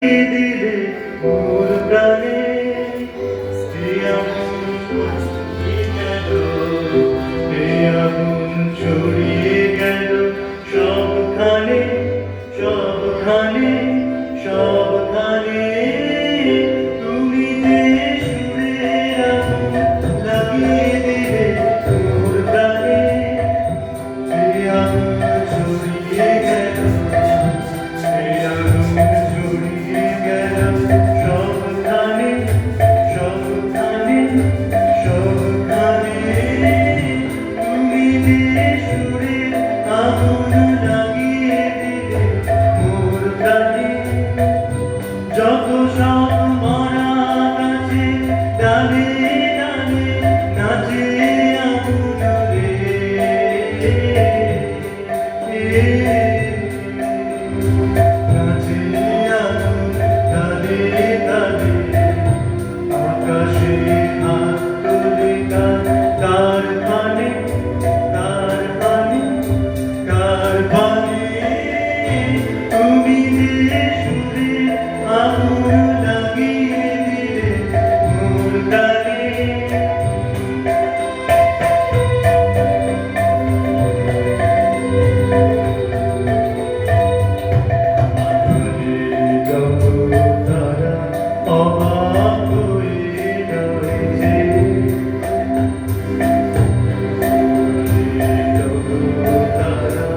দিলে মোর প্রাণে এই আগুন গেল, এই আগুন ছড়িয়ে গেল সবখানে সবখানে সবখানে। তুমি যে সুরের আগুন লাগিয়ে দিলে মোর প্রাণে এই আগুন ছড়িয়ে গেল, এই আগুন ছড়িয়ে গেল সবখানে সবখানে সবখানে। তুমি যে সুরের আগুন লাগিয়ে দিলে মোর প্রাণে, যত সব মরা গাছে ডালে ডালে নাচে আগুন রে। নাচে আগুন ডালে ডালে, আকাশে হাত তুলে কার পানে কার পানে কার পানে। তুমি যে সুরে আগুন লাগিয়ে দিলে মোর প্রাণে। তারা অবাক হয়ে রয়েছে, তারা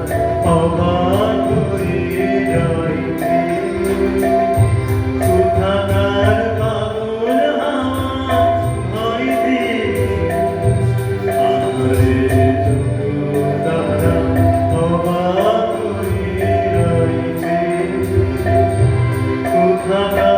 অবাক হয়ে রয়েছে। কোথাকার পাগল হাওয়া হইতে আহারে তারা অবাক হয়ে রয়েছে। কোথাকার